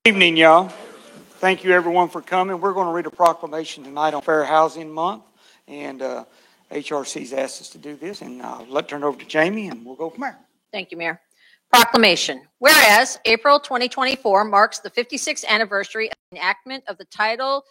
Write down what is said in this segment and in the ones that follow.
Evening, y'all. Thank you, everyone, for coming. We're going to read a proclamation tonight on Fair Housing Month, and HRC's asked us to do this, and let's turn it over to Jamie, and we'll go from there. Thank you, Mayor. Proclamation. Whereas April 2024 marks the 56th anniversary of the enactment of the Title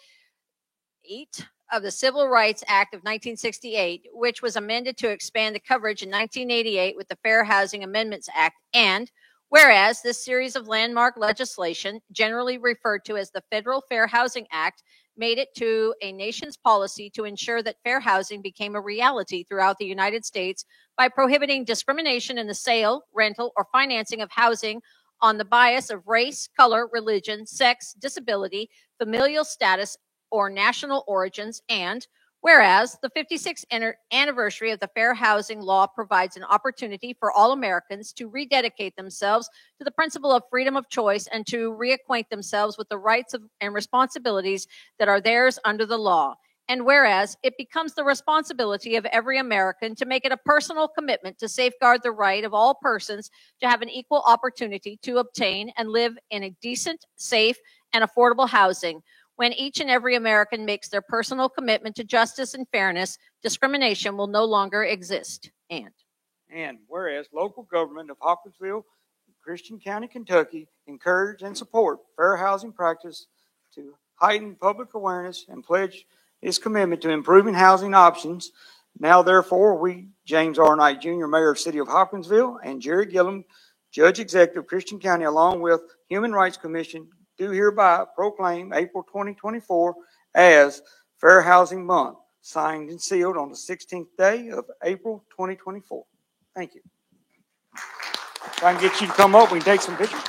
8 of the Civil Rights Act of 1968, which was amended to expand the coverage in 1988 with the Fair Housing Amendments Act, and whereas this series of landmark legislation, generally referred to as the Federal Fair Housing Act, made it to a nation's policy to ensure that fair housing became a reality throughout the United States by prohibiting discrimination in the sale, rental, or financing of housing on the bias of race, color, religion, sex, disability, familial status, or national origins, and whereas the 56th anniversary of the Fair Housing Law provides an opportunity for all Americans to rededicate themselves to the principle of freedom of choice and to reacquaint themselves with the rights and responsibilities that are theirs under the law. And whereas it becomes the responsibility of every American to make it a personal commitment to safeguard the right of all persons to have an equal opportunity to obtain and live in a decent, safe, and affordable housing. When each and every American makes their personal commitment to justice and fairness, discrimination will no longer exist. And whereas local government of Hopkinsville, Christian County, Kentucky, encourage and support fair housing practice to heighten public awareness and pledge its commitment to improving housing options. Now, therefore, we, James R. Knight Jr., Mayor of the City of Hopkinsville, and Jerry Gillum, Judge Executive, Christian County, along with Human Rights Commission, do hereby proclaim April 2024 as Fair Housing Month, signed and sealed on the 16th day of April 2024. Thank you. If I can get you to come up, we can take some pictures.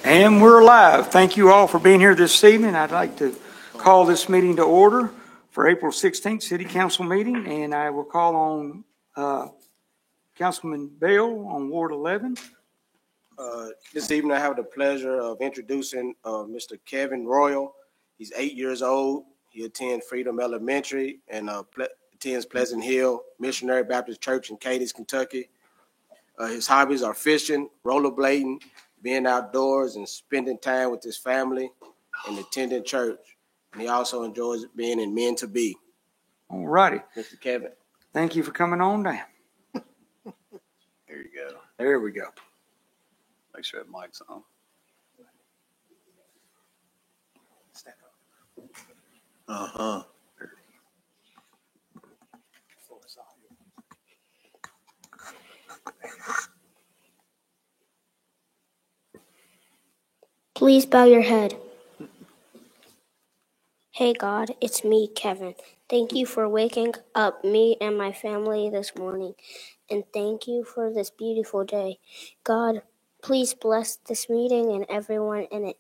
And we're live. Thank you all for being here this evening. I'd like to call this meeting to order for April 16th City Council meeting, and I will call on Councilman Bell on Ward 11. This evening I have the pleasure of introducing Mr. Kevin Royal. He's 8 years old. He attends Freedom Elementary and attends Pleasant Hill Missionary Baptist Church in Cadiz, Kentucky. His hobbies are fishing, rollerblading, being outdoors, and spending time with his family and attending church. And he also enjoys being in Men to Be. All righty. Mr. Kevin. Thank you for coming on down. There you go. There we go. Make sure that mic's on. Uh-huh. Please bow your head. Hey God, it's me, Kevin. Thank you for waking up me and my family this morning. And thank you for this beautiful day. God, please bless this meeting and everyone in it.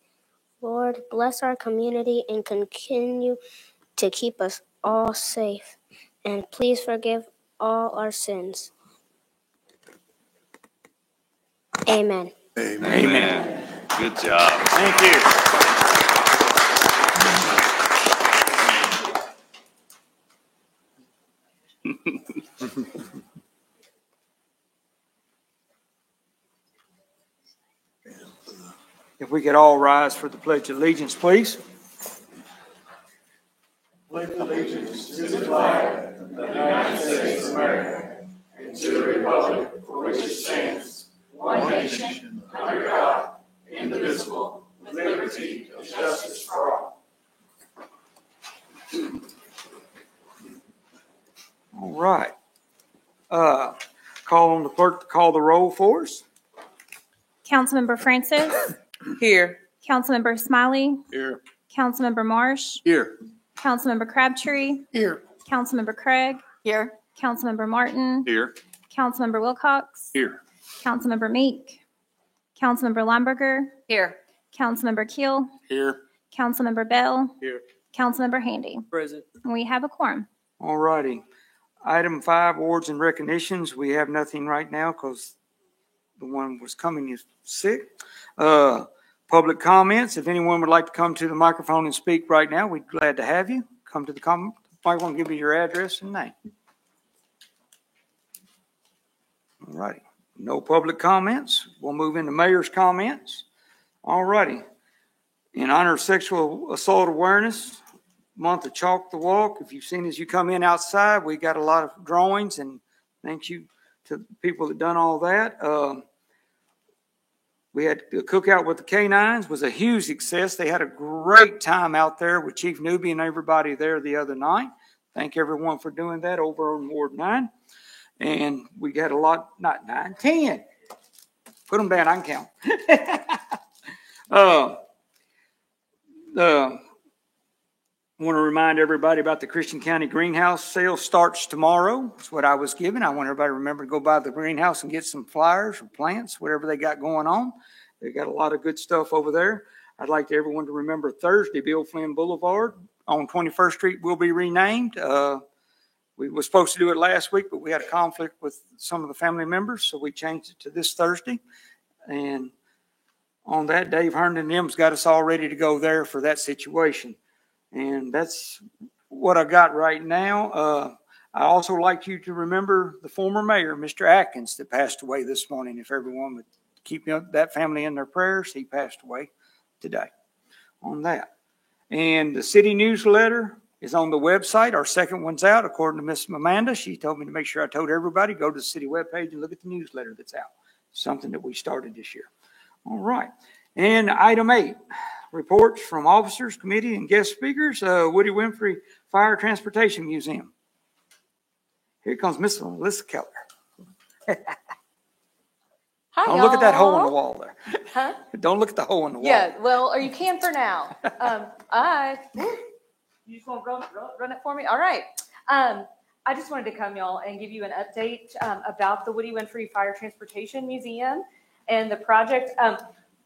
Lord, bless our community and continue to keep us all safe. And please forgive all our sins. Amen. Amen. Amen. Good job. Thank you. If we could all rise for the Pledge of Allegiance, please. Pledge allegiance to the flag of the United States of America and to the republic for which it stands, one nation, under God, indivisible, with liberty and justice for all. All right. Call on the clerk to call the roll for us. Councilmember Francis. Here. Councilmember Smiley. Here. Councilmember Marsh. Here. Councilmember Crabtree. Here. Councilmember Craig. Here. Councilmember Martin. Here. Councilmember Wilcox. Here. Councilmember Meek. Councilmember Limburger. Here. Councilmember Keel. Here. Councilmember Bell. Here. Councilmember Handy. Present. And we have a quorum. All righty. Item 5, awards and recognitions. We have nothing right now because the one was coming is sick. Public comments. If anyone would like to come to the microphone and speak right now, we'd be glad to have you. Come to the microphone, give me your address and name. All righty. No public comments. We'll move into mayor's comments. All righty. In honor of Sexual Assault Awareness Month of Chalk the Walk, if you've seen as you come in outside, we got a lot of drawings, and thank you to the people that done all that. We had a cookout with the K9s, was a huge success. They had a great time out there with Chief Newby and everybody there the other night. Thank everyone for doing that over on Ward 9. And we got a lot, not 9, 10. Put them down, I can count. I want to remind everybody about the Christian County Greenhouse sale starts tomorrow. That's what I was given. I want everybody to remember to go by the greenhouse and get some flowers or plants, whatever they got going on. They got a lot of good stuff over there. I'd like everyone to remember Thursday, Bill Flynn Boulevard on 21st Street will be renamed. We were supposed to do it last week, but we had a conflict with some of the family members, so we changed it to this Thursday. And on that, Dave Herndon and them's got us all ready to go there for that situation. And that's what I got right now. I also like you to remember the former mayor, Mr. Atkins, that passed away this morning. If everyone would keep that family in their prayers, he passed away today on that. And the city newsletter is on the website. Our second one's out, according to Miss Amanda. She told me to make sure I told everybody, go to the city webpage and look at the newsletter that's out. Something that we started this year. All right. And item 8. Reports from officers, committee, and guest speakers. Woody Winfrey Fire Transportation Museum. Here comes Miss Melissa Keller. Hi, Don't look at that hole in the wall there. Huh? Don't look at the hole in the wall. Yeah, well, or you can for now. You just want to run it for me? All right. I just wanted to come, y'all, and give you an update about the Woody Winfrey Fire Transportation Museum and the project.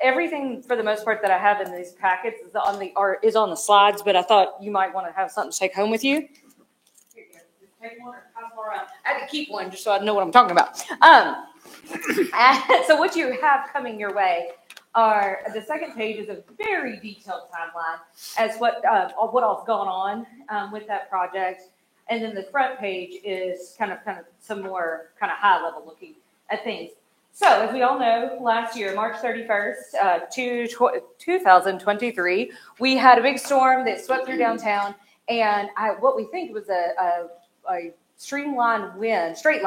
everything for the most part that I have in these packets is on the slides, but I thought you might want to have something to take home with you. Here you go. Just take one or pass one around. I had to keep one just so I know what I'm talking about. So what you have coming your way are the second page is a very detailed timeline as what all's gone on with that project, and then the front page is kind of some more kind of high level looking at things. So as we all know, last year, March 31st, 2023, we had a big storm that swept through downtown, and what we think was a straight line wind hit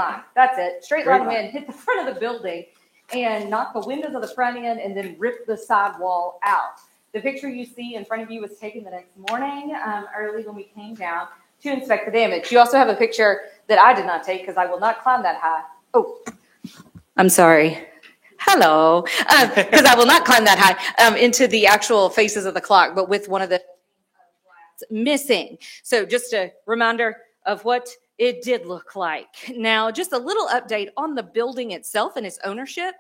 the front of the building and knocked the windows of the front end and then ripped the sidewall out. The picture you see in front of you was taken the next morning, early when we came down to inspect the damage. You also have a picture that I did not take because I will not climb that high. Oh, I'm sorry. Hello. Because I will not climb that high into the actual faces of the clock, but with one of the missing. So just a reminder of what it did look like. Now, just a little update on the building itself and its ownership.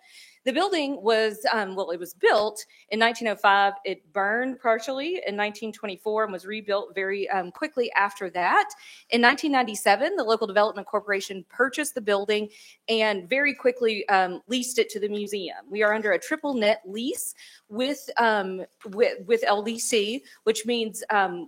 The building was, it was built in 1905. It burned partially in 1924 and was rebuilt very quickly after that. In 1997, the Local Development Corporation purchased the building and very quickly leased it to the museum. We are under a triple net lease with LDC, which means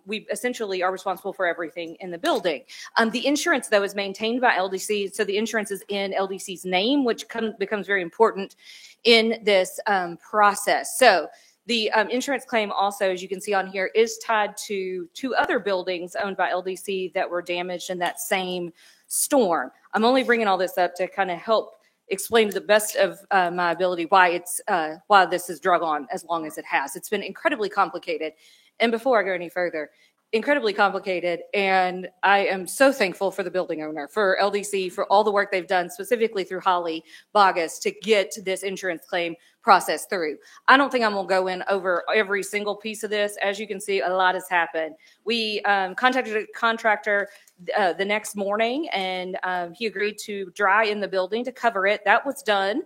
we essentially are responsible for everything in the building. The insurance, though, is maintained by LDC, so the insurance is in LDC's name, which becomes very important in this process. So the insurance claim also, as you can see on here, is tied to two other buildings owned by LDC that were damaged in that same storm. I'm only bringing all this up to kind of help explain to the best of my ability why this has drug on as long as it has. It's been incredibly complicated. And before I go any further, incredibly complicated, and I am so thankful for the building owner, for LDC, for all the work they've done, specifically through Holly Bogus, to get this insurance claim process through. I don't think I'm going to go in over every single piece of this. As you can see, a lot has happened. We contacted a contractor the next morning, and he agreed to dry in the building to cover it. That was done.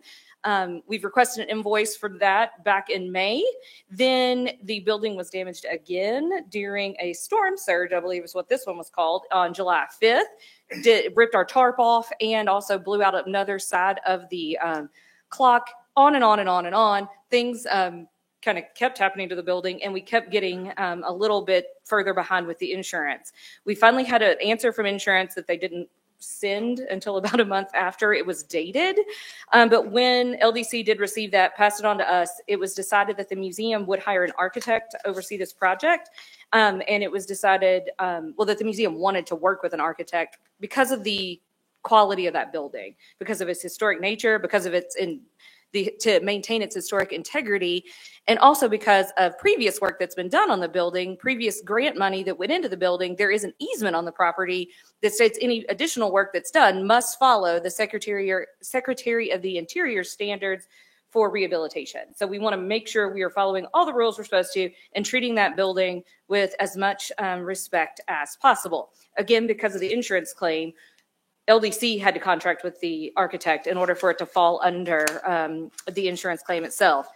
We've requested an invoice for that back in May. Then the building was damaged again during a storm surge, I believe is what this one was called, on July 5th. Ripped our tarp off and also blew out another side of the clock, on and on and on and on. Things kind of kept happening to the building, and we kept getting a little bit further behind with the insurance. We finally had an answer from insurance that they didn't send until about a month after it was dated. But when LDC did receive that, passed it on to us, it was decided that the museum would hire an architect to oversee this project. And it was decided, that the museum wanted to work with an architect because of the quality of that building, because of its historic nature, because of to maintain its historic integrity, and also because of previous work that's been done on the building, previous grant money that went into the building. There is an easement on the property that states any additional work that's done must follow the Secretary of the Interior standards for rehabilitation. So we want to make sure we are following all the rules we're supposed to and treating that building with as much respect as possible. Again, because of the insurance claim, LDC had to contract with the architect in order for it to fall under the insurance claim itself.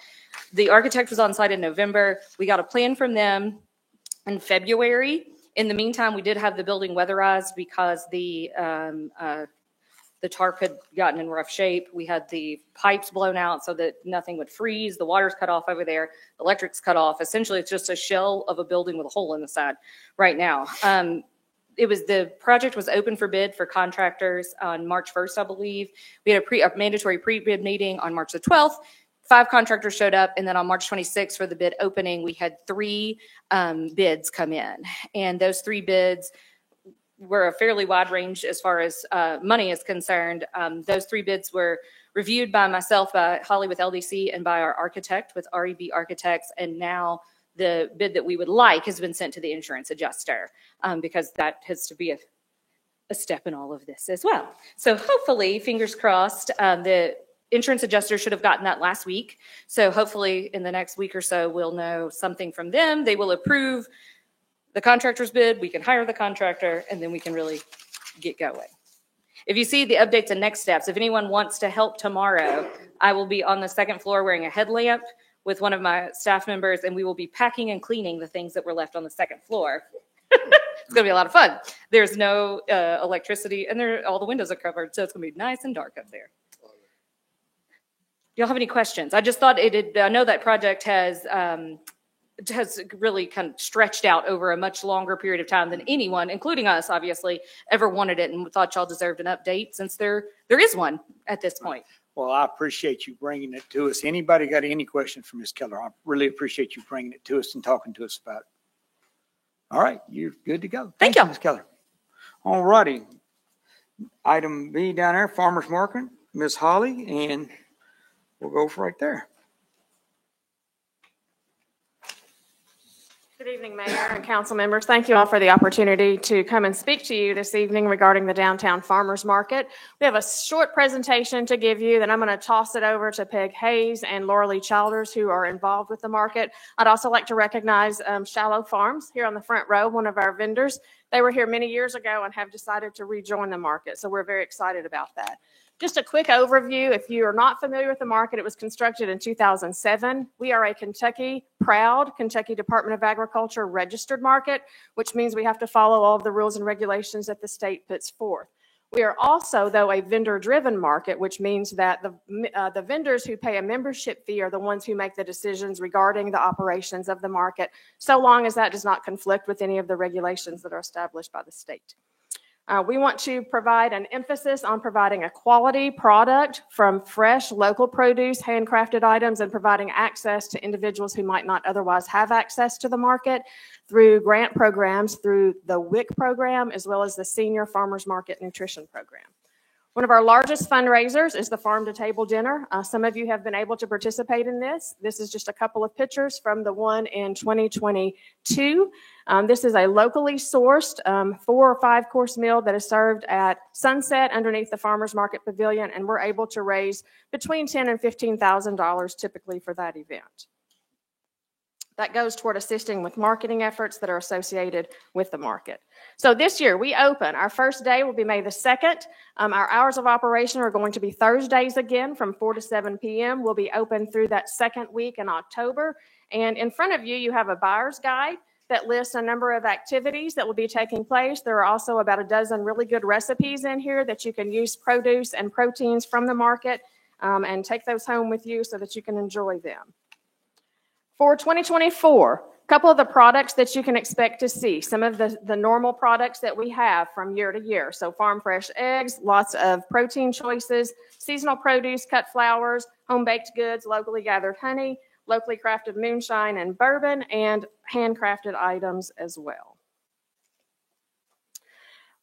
The architect was on site in November. We got a plan from them in February. In the meantime, we did have the building weatherized because the tarp had gotten in rough shape. We had the pipes blown out so that nothing would freeze. The water's cut off over there. Electric's cut off. Essentially, it's just a shell of a building with a hole in the side right now. The project was open for bid for contractors on March 1st, I believe. We had a mandatory pre-bid meeting on March the 12th. 5 contractors showed up, and then on March 26th for the bid opening, we had 3 bids come in. And those 3 bids were a fairly wide range as far as money is concerned. Those 3 bids were reviewed by myself, by Holly with LDC, and by our architect with REB Architects, and now the bid that we would like has been sent to the insurance adjuster because that has to be a step in all of this as well. So hopefully, fingers crossed, the insurance adjuster should have gotten that last week. So hopefully in the next week or so, we'll know something from them. They will approve the contractor's bid. We can hire the contractor, and then we can really get going. If you see the updates and next steps, if anyone wants to help tomorrow, I will be on the second floor wearing a headlamp with one of my staff members, and we will be packing and cleaning the things that were left on the second floor. It's going to be a lot of fun. There's no electricity, and all the windows are covered, so it's going to be nice and dark up there. Do y'all have any questions? I just thought I know that project has really kind of stretched out over a much longer period of time than anyone, including us, obviously, ever wanted it, and thought y'all deserved an update since there is one at this point. Well, I appreciate you bringing it to us. Anybody got any questions for Ms. Keller? I really appreciate you bringing it to us and talking to us about it. All right, you're good to go. Thank you. Ms. Keller. All righty. Item B down there, Farmers Market, Ms. Holly, and we'll go for right there. Good evening, Mayor and council members. Thank you all for the opportunity to come and speak to you this evening regarding the downtown farmers market. We have a short presentation to give you, then I'm going to toss it over to Peg Hayes and Laura Lee Childers, who are involved with the market. I'd also like to recognize Shallow Farms here on the front row, one of our vendors. They were here many years ago and have decided to rejoin the market, so we're very excited about that. Just a quick overview. If you are not familiar with the market, it was constructed in 2007. We are a proud Kentucky Department of Agriculture registered market, which means we have to follow all of the rules and regulations that the state puts forth. We are also, though, a vendor-driven market, which means that the vendors who pay a membership fee are the ones who make the decisions regarding the operations of the market, so long as that does not conflict with any of the regulations that are established by the state. We want to provide an emphasis on providing a quality product from fresh local produce, handcrafted items, and providing access to individuals who might not otherwise have access to the market through grant programs, through the WIC program, as well as the Senior Farmers Market Nutrition Program. One of our largest fundraisers is the Farm to Table Dinner. Some of you have been able to participate in this. This is just a couple of pictures from the one in 2022. This is a locally sourced 4- or 5-course meal that is served at sunset underneath the Farmers Market Pavilion, and we're able to raise between $10,000 and $15,000 typically for that event. That goes toward assisting with marketing efforts that are associated with the market. So this year we open. Our first day will be May the 2nd. Our hours of operation are going to be Thursdays again from 4 to 7 p.m. We'll be open through that second week in October. And in front of you, you have a buyer's guide that lists a number of activities that will be taking place. There are also about a dozen really good recipes in here that you can use produce and proteins from the market and take those home with you so that you can enjoy them. For 2024, a couple of the products that you can expect to see, some of the normal products that we have from year to year. So farm fresh eggs, lots of protein choices, seasonal produce, cut flowers, home baked goods, locally gathered honey, locally crafted moonshine and bourbon, and handcrafted items as well.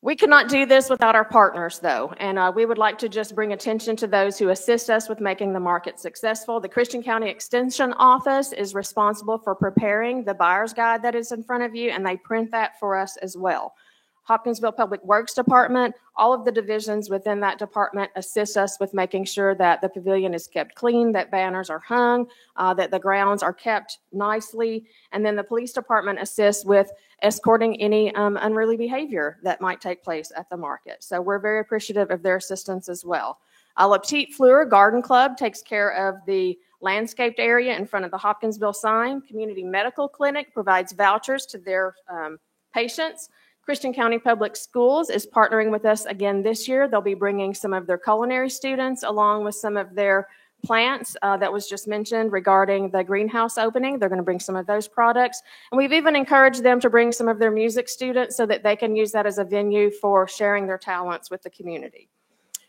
We cannot do this without our partners, though, and we would like to just bring attention to those who assist us with making the market successful. The Christian County Extension Office is responsible for preparing the buyer's guide that is in front of you, and they print that for us as well. Hopkinsville Public Works Department, all of the divisions within that department assist us with making sure that the pavilion is kept clean, that banners are hung, that the grounds are kept nicely, and then the police department assists with escorting any unruly behavior that might take place at the market. So we're very appreciative of their assistance as well. La Petite Fleur Garden Club takes care of the landscaped area in front of the Hopkinsville sign. Community Medical Clinic provides vouchers to their patients. Christian County Public Schools is partnering with us again this year. They'll be bringing some of their culinary students along with some of their plants that was just mentioned regarding the greenhouse opening. They're going to bring some of those products. And we've even encouraged them to bring some of their music students so that they can use that as a venue for sharing their talents with the community.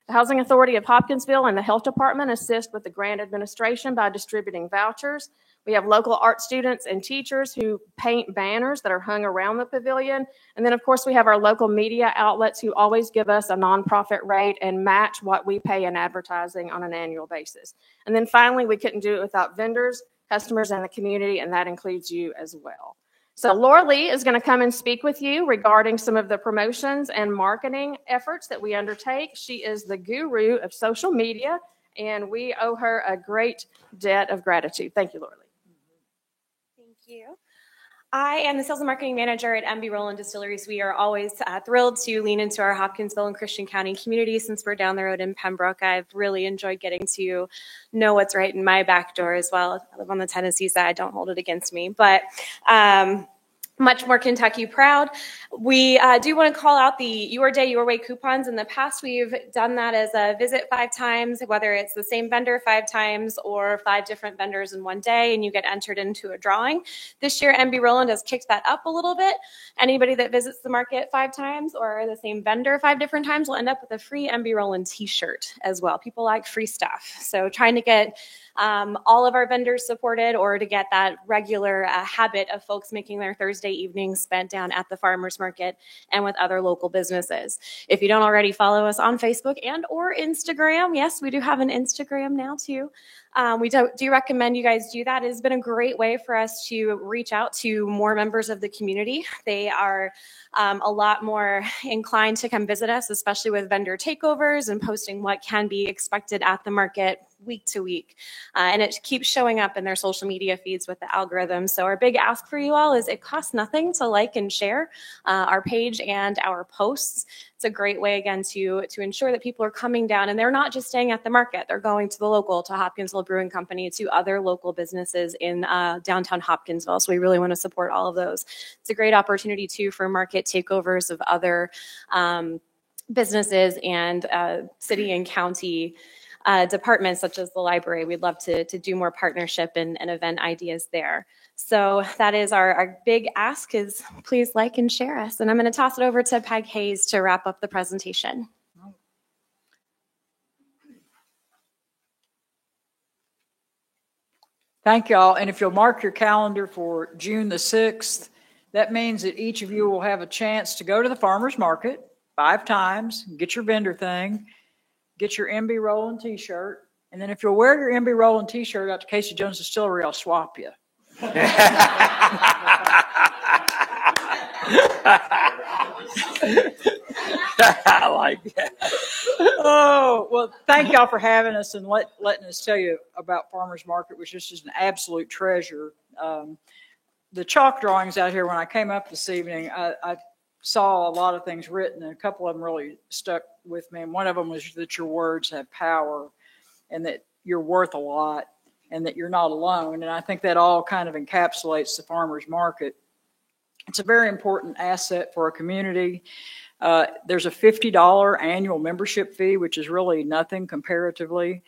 The Housing Authority of Hopkinsville and the Health Department assist with the grant administration by distributing vouchers. We have local art students and teachers who paint banners that are hung around the pavilion. And then, of course, we have our local media outlets who always give us a nonprofit rate and match what we pay in advertising on an annual basis. And then finally, we couldn't do it without vendors, customers, and the community, and that includes you as well. So Laura Lee is going to come and speak with you regarding some of the promotions and marketing efforts that we undertake. She is the guru of social media, and we owe her a great debt of gratitude. Thank you, Laura Lee. Thank you. I am the sales and marketing manager at MB Roland Distilleries. We are always thrilled to lean into our Hopkinsville and Christian County community since we're down the road in Pembroke. I've really enjoyed getting to know what's right in my back door as well. I live on the Tennessee side. Don't hold it against me. But much more Kentucky proud. We do want to call out the Your Day, Your Way coupons. In the past, we've done that as a visit 5 times, whether it's the same vendor 5 times or 5 different vendors in one day, and you get entered into a drawing. This year, MB Roland has kicked that up a little bit. Anybody that visits the market 5 times or the same vendor 5 different times will end up with a free MB Roland t-shirt as well. People like free stuff. So trying to get all of our vendors supported, or to get that regular habit of folks making their Thursday evenings spent down at the farmers market and with other local businesses. If you don't already follow us on Facebook and or Instagram, yes, we do have an Instagram now too. We do recommend you guys do that. It has been a great way for us to reach out to more members of the community. They are a lot more inclined to come visit us, especially with vendor takeovers and posting what can be expected at the market week to week. And it keeps showing up in their social media feeds with the algorithm. So our big ask for you all is it costs nothing to like and share our page and our posts. It's a great way, again, to ensure that people are coming down and they're not just staying at the market. They're going to the local, to Hopkinsville Brewing Company, to other local businesses in downtown Hopkinsville. So we really want to support all of those. It's a great opportunity, too, for market takeovers of other businesses and city and county departments such as the library. We'd love to do more partnership and event ideas there. So that is our big ask, is please like and share us. And I'm going to toss it over to Peg Hayes to wrap up the presentation. Thank y'all. And if you'll mark your calendar for June the 6th, that means that each of you will have a chance to go to the farmer's market 5 times, get your vendor thing, get your MB Roland t-shirt, and then if you'll wear your MB Roland t-shirt out to Casey Jones Distillery, I'll swap you. I like that. Oh, well, thank y'all for having us and letting us tell you about Farmers Market, which is just an absolute treasure. The chalk drawings out here, when I came up this evening, I saw a lot of things written, and a couple of them really stuck with me. And one of them was that your words have power and that you're worth a lot and that you're not alone. And I think that all kind of encapsulates the farmers market. It's a very important asset for a community. There's a $50 annual membership fee, which is really nothing comparatively.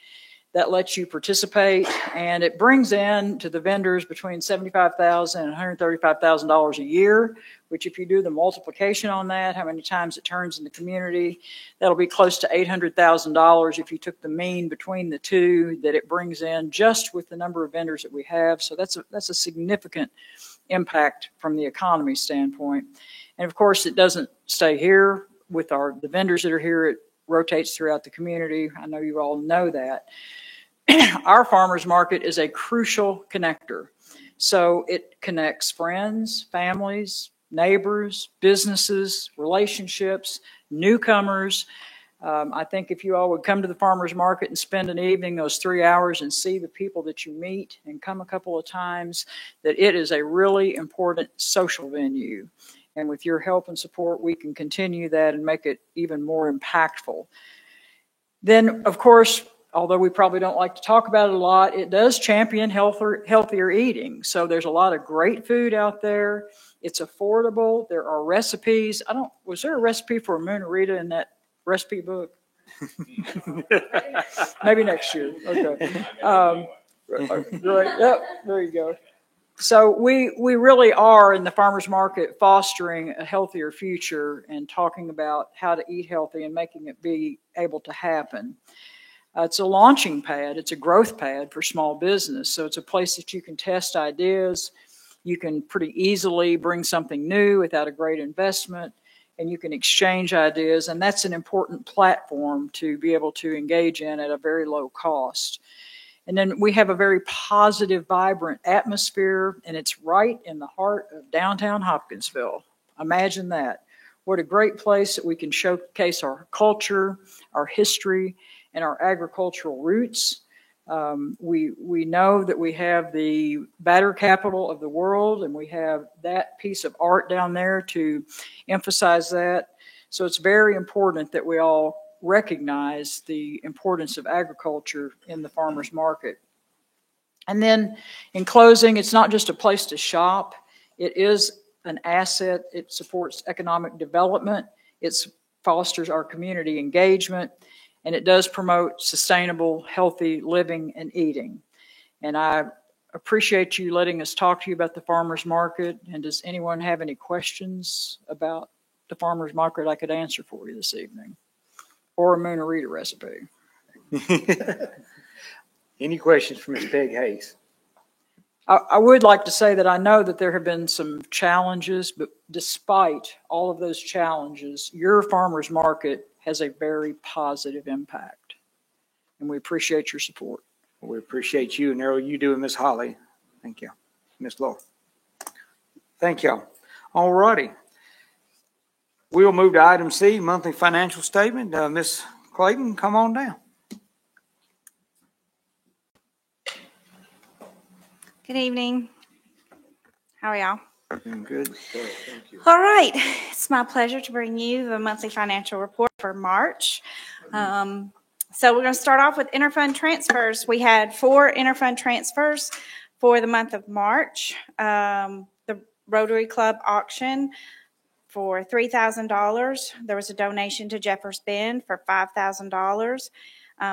That lets you participate, and it brings in to the vendors between $75,000 and $135,000 a year, which if you do the multiplication on that, how many times it turns in the community, that'll be close to $800,000 if you took the mean between the two that it brings in just with the number of vendors that we have. So that's a significant impact from the economy standpoint. And of course, it doesn't stay here with the vendors that are here. It rotates throughout the community. I know you all know that. Our farmers market is a crucial connector. So it connects friends, families, neighbors, businesses, relationships, newcomers. I think if you all would come to the farmers market and spend an evening, those 3 hours, and see the people that you meet and come a couple of times, that it is a really important social venue. And with your help and support, we can continue that and make it even more impactful. Then, of course, although we probably don't like to talk about it a lot, it does champion healthier eating. So there's a lot of great food out there. It's affordable. There are recipes. Was there a recipe for a Moonarita in that recipe book? Maybe next year. Okay. Right. Yep. There you go. So we really are in the farmers market fostering a healthier future and talking about how to eat healthy and making it be able to happen. It's a launching pad. It's a growth pad for small business. So it's a place that you can test ideas. You can pretty easily bring something new without a great investment, and you can exchange ideas. And that's an important platform to be able to engage in at a very low cost. And then we have a very positive, vibrant atmosphere, and it's right in the heart of downtown Hopkinsville. Imagine that. What a great place that we can showcase our culture, our history, and our agricultural roots. We know that we have the batter capital of the world, and we have that piece of art down there to emphasize that. So it's very important that we all recognize the importance of agriculture in the farmers market. And then in closing, it's not just a place to shop. It is an asset. It supports economic development. It fosters our community engagement, and it does promote sustainable, healthy living and eating. And I appreciate you letting us talk to you about the farmers market. And does anyone have any questions about the farmers market I could answer for you this evening? Or a Moonarita recipe? Any questions for Ms. Peg Hayes? I would like to say that I know that there have been some challenges, but despite all of those challenges, your farmers market has a very positive impact. And we appreciate your support. We appreciate you and all you do, Ms. Holly. Thank you. Ms. Laura. Thank y'all. All righty. We will move to item C, monthly financial statement. Ms. Clayton, come on down. Good evening. How are y'all? Doing good. Thank you. All right. It's my pleasure to bring you the monthly financial report for March. So we're going to start off with interfund transfers. We had 4 interfund transfers for the month of March. The Rotary Club auction for $3,000. There was a donation to Jeffers Bend for $5,000.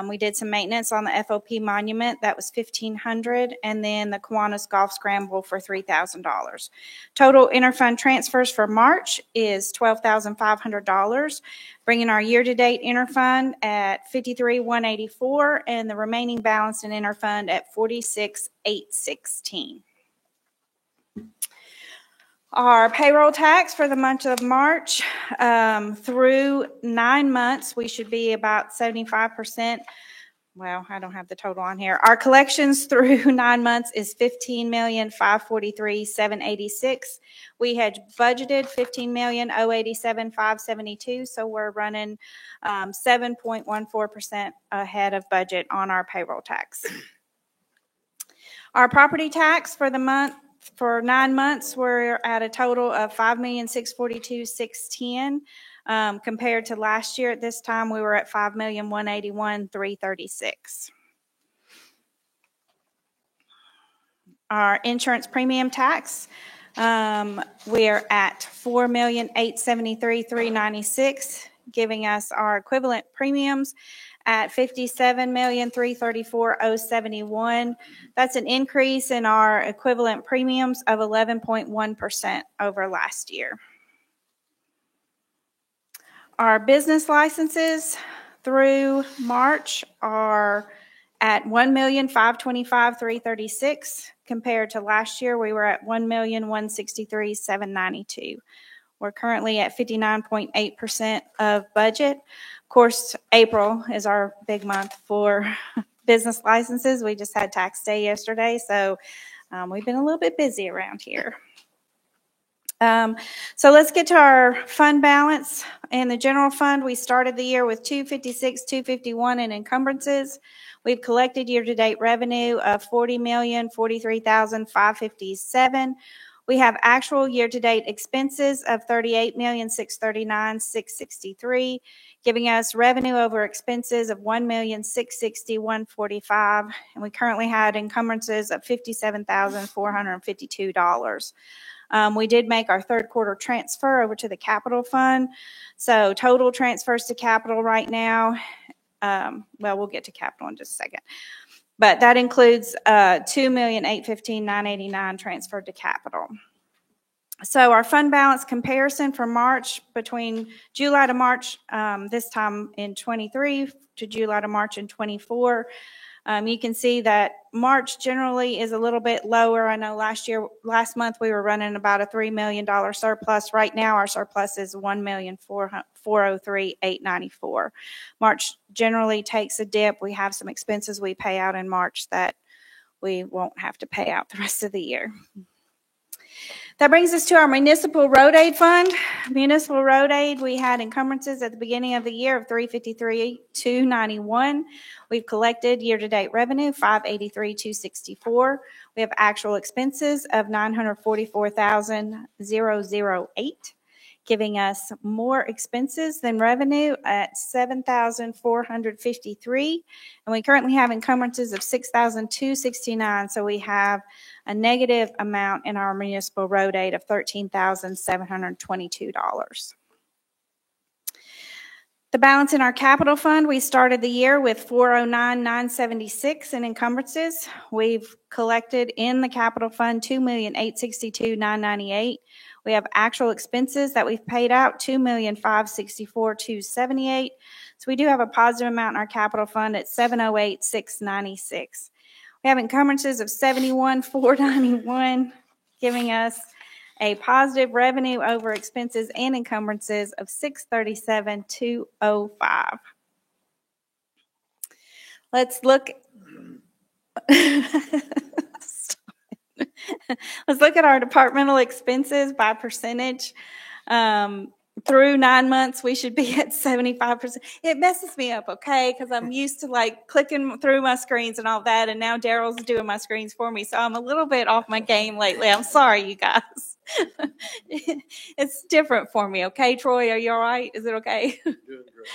We did some maintenance on the FOP monument. That was $1,500. And then the Kiwanis Golf Scramble for $3,000. Total interfund transfers for March is $12,500, bringing our year-to-date interfund at $53,184 and the remaining balance in interfund at $46,816. Our payroll tax for the month of March, through 9 months, we should be about 75%. Well, I don't have the total on here. Our collections through 9 months is $15,543,786. We had budgeted $15,087,572, so we're running 7.14% ahead of budget on our payroll tax. Our property tax for the month. For 9 months, we're at a total of $5,642,610. Compared to last year at this time, we were at $5,181,336. Our insurance premium tax, we are at $4,873,396, giving us our equivalent premiums at $57,334,071. That's an increase in our equivalent premiums of 11.1% over last year. Our business licenses through March are at $1,525,336. Compared to last year, we were at $1,163,792. We're currently at 59.8% of budget. Of course, April is our big month for business licenses. We just had tax day yesterday, so we've been a little bit busy around here. So let's get to our fund balance. In the general fund, we started the year with $256,251 in encumbrances. We've collected year-to-date revenue of $40,043,557. We have actual year-to-date expenses of $38,639,663, giving us revenue over expenses of $1,660,145, and we currently had encumbrances of $57,452. We did make our third quarter transfer over to the capital fund, so total transfers to capital right now, well, we'll get to capital in just a second. But that includes $2,815,989 transferred to capital. So our fund balance comparison for March between July to March, this time in 23 to July to March in 24, you can see that March generally is a little bit lower. I know last month we were running about a $3 million surplus. Right now our surplus is $1,403,894. March generally takes a dip. We have some expenses we pay out in March that we won't have to pay out the rest of the year. That brings us to our municipal road aid fund. Municipal road aid, we had encumbrances at the beginning of the year of $353,291. We've collected year-to-date revenue $583,264. We have actual expenses of $944,008, giving us more expenses than revenue at $7,453. And we currently have encumbrances of $6,269. So we have a negative amount in our municipal road aid of $13,722. The balance in our capital fund, we started the year with $409,976 in encumbrances. We've collected in the capital fund $2,862,998. We have actual expenses that we've paid out $2,564,278. So we do have a positive amount in our capital fund at $708,696. We have encumbrances of $71,491, giving us a positive revenue over expenses and encumbrances of $637,205. Let's look. Let's look at our departmental expenses by percentage. Through 9 months, we should be at 75%. It messes me up, okay, because I'm used to like clicking through my screens and all that, and now Daryl's doing my screens for me, so I'm a little bit off my game lately. I'm sorry, you guys. It's different for me, okay? Troy, are you all right? Is it okay? Doing great.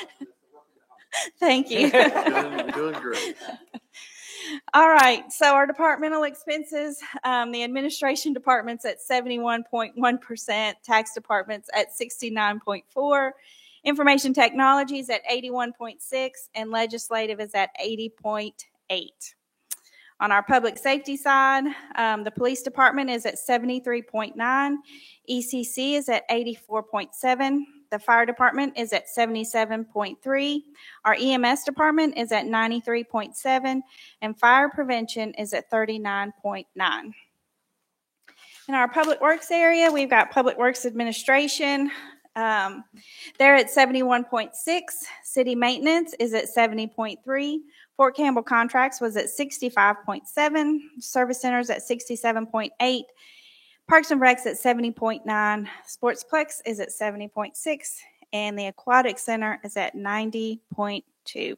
Thank you. Doing great. All right, so our departmental expenses, the administration department's at 71.1%, tax department's at 69.4%, information technology is at 81.6%, and legislative is at 80.8%. On our public safety side, the police department is at 73.9%, ECC is at 84.7%, the fire department is at 77.3%, our EMS department is at 93.7%, and fire prevention is at 39.9%. In our public works area, we've got public works administration. They're at 71.6%, city maintenance is at 70.3%, Fort Campbell contracts was at 65.7%, service centers at 67.8%, Parks and Recs at 70.9, Sportsplex is at 70.6, and the Aquatic Center is at 90.2.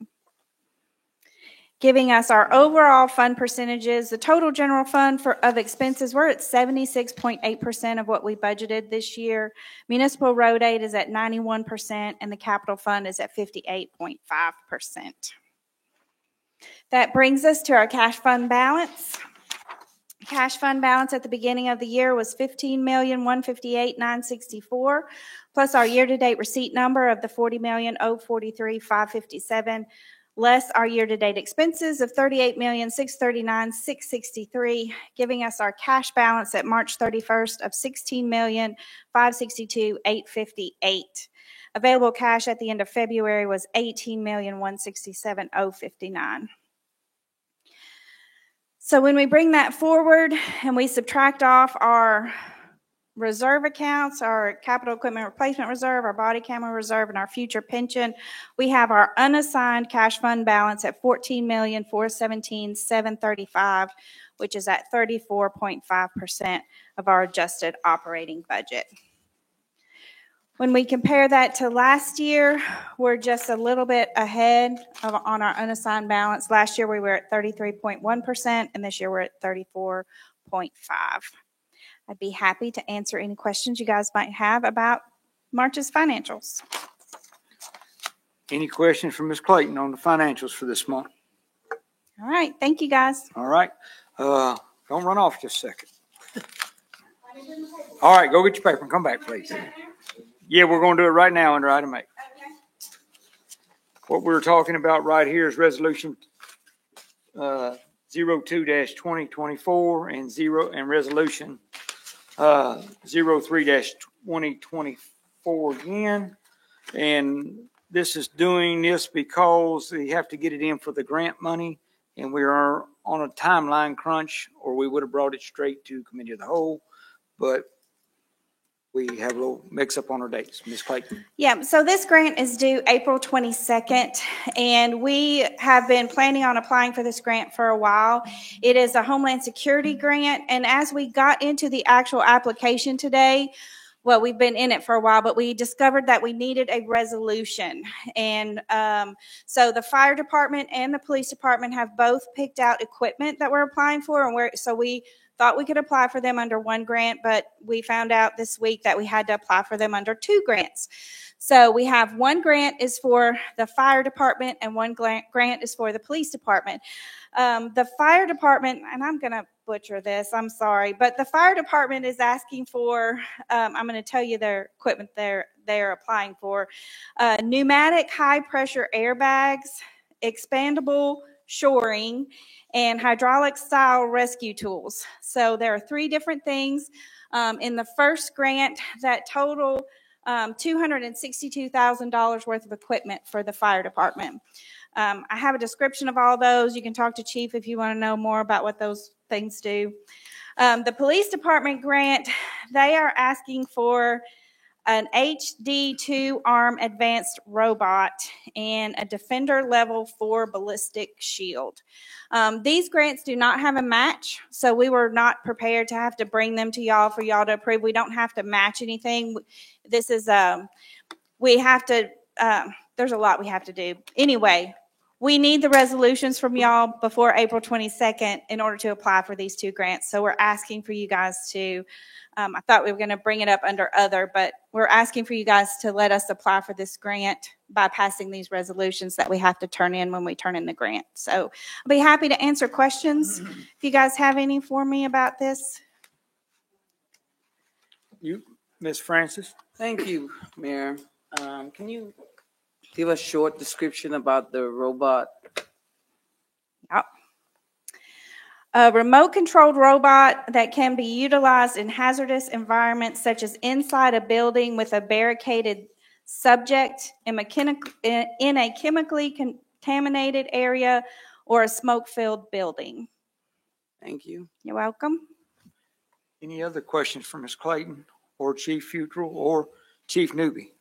Giving us our overall fund percentages, the total general fund of expenses, we're at 76.8% of what we budgeted this year. Municipal road aid is at 91%, and the capital fund is at 58.5%. That brings us to our cash fund balance. Cash fund balance at the beginning of the year was $15,158,964, plus our year-to-date receipt number of the $40,043,557, less our year-to-date expenses of $38,639,663, giving us our cash balance at March 31st of $16,562,858. Available cash at the end of February was $18,167,059. So when we bring that forward and we subtract off our reserve accounts, our capital equipment replacement reserve, our body camera reserve, and our future pension, we have our unassigned cash fund balance at $14,417,735, which is at 34.5% of our adjusted operating budget. When we compare that to last year, we're just a little bit ahead on our unassigned balance. Last year we were at 33.1%, and this year we're at 34.5%. I'd be happy to answer any questions you guys might have about March's financials. Any questions from Ms. Clayton on the financials for this month? All right, thank you guys. All right, don't run off just a second. All right, go get your paper and come back, please. Yeah, we're going to do it right now under item 8. Okay. What we're talking about right here is resolution 02-2024 and resolution 03-2024 again. And this is doing this because they have to get it in for the grant money, and we are on a timeline crunch, or we would have brought it straight to committee of the whole. But we have a little mix-up on our dates. Ms. Clayton. Yeah, so this grant is due April 22nd, and we have been planning on applying for this grant for a while. It is a Homeland Security grant, and as we got into the actual application today, well, we've been in it for a while, but we discovered that we needed a resolution. And so the fire department and the police department have both picked out equipment that we're applying for, and so we thought we could apply for them under one grant, but we found out this week that we had to apply for them under two grants. So we have one grant is for the fire department and one grant is for the police department. The fire department, and I'm going to butcher this, I'm sorry, but the fire department is asking for, I'm going to tell you their equipment they're applying for, pneumatic high-pressure airbags, expandable shoring, and hydraulic style rescue tools. So there are three different things in the first grant that total $262,000 worth of equipment for the fire department. I have a description of all those. You can talk to Chief if you want to know more about what those things do. The police department grant, they are asking for an HD2 arm advanced robot and a Defender Level 4 ballistic shield. These grants do not have a match, so we were not prepared to have to bring them to y'all for y'all to approve. We don't have to match anything. This is, we have to, there's a lot we have to do. Anyway, we need the resolutions from y'all before April 22nd in order to apply for these two grants. So we're asking for you guys to, I thought we were going to bring it up under other, but we're asking for you guys to let us apply for this grant by passing these resolutions that we have to turn in when we turn in the grant. So I'll be happy to answer questions if you guys have any for me about this. You, Ms. Francis. Thank you, Mayor. Can you give a short description about the robot? Yep. A remote-controlled robot that can be utilized in hazardous environments such as inside a building with a barricaded subject, in a chemically contaminated area, or a smoke-filled building. Thank you. You're welcome. Any other questions for Ms. Clayton or Chief Futrell or Chief Newby?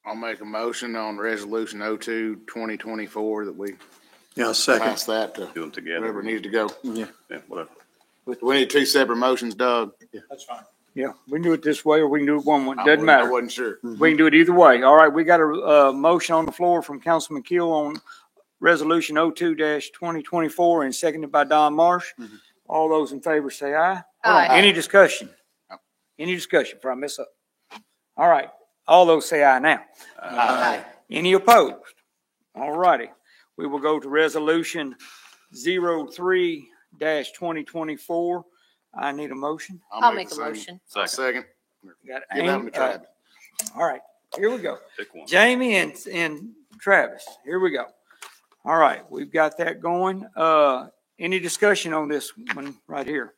I'll make a motion on Resolution 02-2024 that we second. pass that to Do them together. whoever needs to go. Yeah, whatever. We need two separate motions, Doug. That's fine. Yeah, we can do it this way or we can do it one. I Doesn't matter. wasn't sure. We can do it either way. All right, we got a motion on the floor from Councilman Keel on Resolution 02-2024 and seconded by Don Marsh. All those in favor say aye. Aye. Any discussion? Any discussion before I mess up? All right, all those say aye now. Aye. Any opposed? All righty. We will go to Resolution 03-2024. I need a motion. I'll make a motion. Second. Got Give that one to Travis. all right, here we go. Pick one. Jamie and Travis, here we go. All right, we've got that going. Any discussion on this one right here?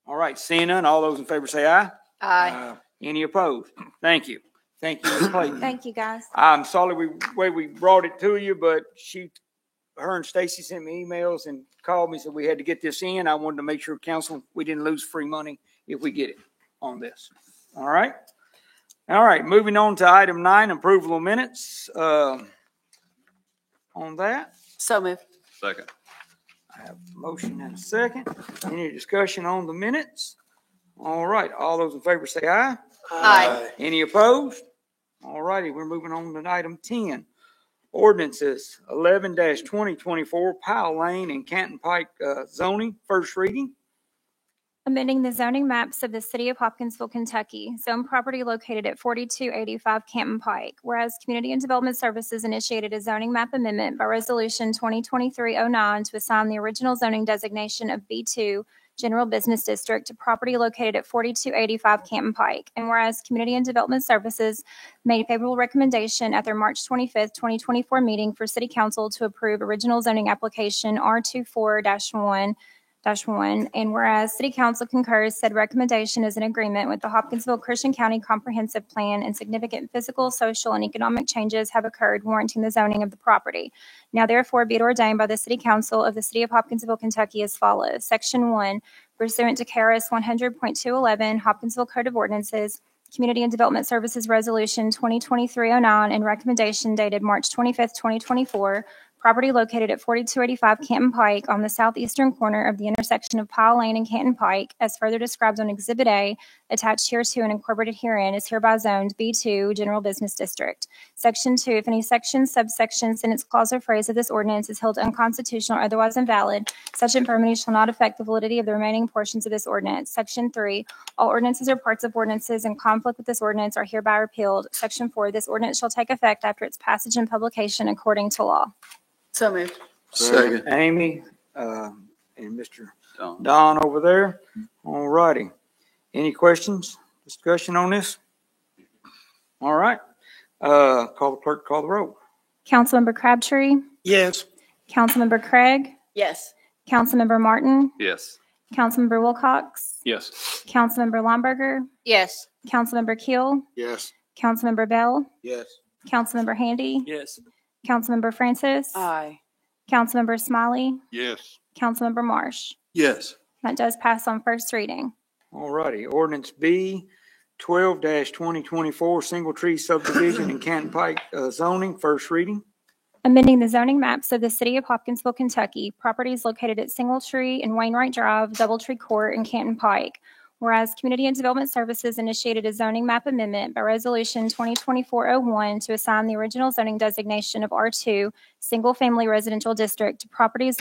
All right, seeing none, all those in favor say aye. Aye. Any opposed? Thank you. Thank you, Ms. Clayton. Thank you, guys. I'm sorry we brought it to you, but her and Stacy sent me emails and called me, said we had to get this in. I wanted to make sure council, we didn't lose free money if we get it on this. All right. All right. Moving on to item 9, approval of minutes. On that. So moved. Second. I have a motion and a second. Any discussion on the minutes? All right. All those in favor say aye. Aye. Any opposed? All righty. We're moving on to item 10. Ordinances 11-2024 Powell Lane and Canton Pike zoning, first reading. Amending the zoning maps of the city of Hopkinsville, Kentucky, zone property located at 4285 Canton Pike. Whereas Community and Development Services initiated a zoning map amendment by Resolution 2023-09 to assign the original zoning designation of B2 General Business District to property located at 4285 Canton Pike. And whereas Community and Development Services made a favorable recommendation at their March 25th, 2024 meeting for City Council to approve original zoning application R24-1, and whereas City Council concurs, said recommendation is in agreement with the Hopkinsville Christian County Comprehensive Plan, and significant physical, social, and economic changes have occurred warranting the zoning of the property. Now therefore be it ordained by the City Council of the City of Hopkinsville, Kentucky as follows. Section 1, pursuant to KRS 100.211, Hopkinsville Code of Ordinances, Community and Development Services Resolution 2023-09, and recommendation dated March 25th, 2024, property located at 4285 Canton Pike on the southeastern corner of the intersection of Powell Lane and Canton Pike, as further described on Exhibit A, attached hereto and incorporated herein, is hereby zoned B2 General Business District. Section 2, if any section, subsection, sentence, clause, or phrase of this ordinance is held unconstitutional or otherwise invalid, such infirmity shall not affect the validity of the remaining portions of this ordinance. Section 3, all ordinances or parts of ordinances in conflict with this ordinance are hereby repealed. Section 4, this ordinance shall take effect after its passage and publication according to law. So moved. Second. Amy, and Mr. Don over there. All righty. Any questions, discussion on this? All right. Call the clerk, call the roll. Councilmember Crabtree, Yes. Councilmember Craig, Yes. Councilmember Martin, Yes. Councilmember Wilcox, Yes. Councilmember Lomberger, Yes. Councilmember Keel, Yes. Councilmember Bell, Yes. Councilmember Handy, Yes. Councilmember Francis, Aye. Councilmember Smiley, Yes. Councilmember Marsh. Yes. That does pass on first reading. All righty. Ordinance B 12-2024, single tree subdivision in Canton Pike zoning, first reading. Amending the zoning maps of the city of Hopkinsville, Kentucky, properties located at Singletree and Wainwright Drive, Doubletree Court, and Canton Pike. Whereas Community and Development Services initiated a zoning map amendment by Resolution 2024-01 to assign the original zoning designation of R2, Single Family Residential District, to properties